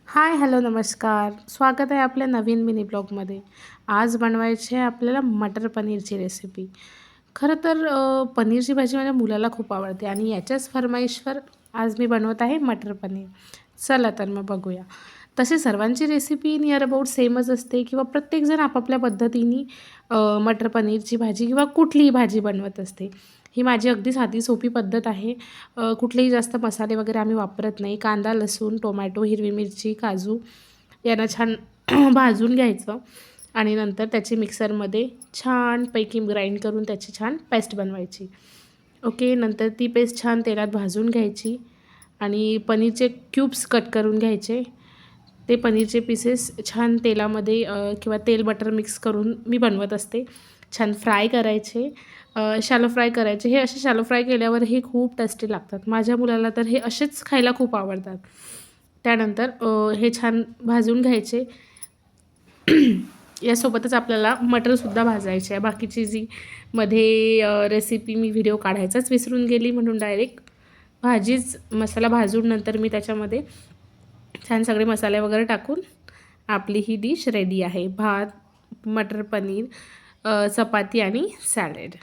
हाय, hello, नमस्कार. स्वागत आहे आपल्या नवीन मिनी ब्लॉगमध्ये. आज बनवायची आहे आपल्याला मटर पनीरची रेसिपी. खरं तर पनीरची भाजी माझ्या मुलाला खूप आवडते आणि याच्याच फर्माईशवर आज मी बनवत आहे मटर पनीर. चला तर मग बघूया. तसे सर्वांची रेसिपी नियर अबाउट सेमच असते किंवा प्रत्येकजण आपापल्या पद्धतीने मटर पनीरची भाजी किंवा कुठलीही भाजी बनवत असते. ही माझी अगदी साधी सोपी पद्धत आहे. कुठलेही जास्त मसाले वगैरे आम्ही वापरत नाही. कांदा, लसूण, टोमॅटो, हिरवी मिरची, काजू यांना छान भाजून घ्यायचं आणि नंतर त्याची मिक्सरमध्ये छानपैकी ग्राइंड करून त्याची छान पेस्ट बनवायची. ओके. नंतर ती पेस्ट छान तेलात भाजून घ्यायची आणि पनीरचे क्यूब्स कट करून घ्यायचे. ते पनीरचे पीसेस छान तेलामध्ये किंवा तेल बटर मिक्स करून मी बनवत असते. छान फ्राय करायचे, शॅलो फ्राय करायचे. हे असे शॅलो फ्राय केल्यावर हे खूप टेस्टी लागतात. माझ्या मुलाला तर हे असेच खायला खूप आवडतात. त्यानंतर हे छान भाजून घ्यायचे. यासोबतच आपल्याला मटरसुद्धा भाजायचे आहे. बाकीची जी मध्ये रेसिपी मी व्हिडिओ काढायचाच विसरून गेली म्हणून डायरेक्ट भाजीच मसाला भाजून नंतर मी त्याच्यामध्ये छान सगळे मसाले वगैरे टाकून आपली ही डिश रेडी आहे. भात, मटर पनीर, चपाती आणि सॅलड.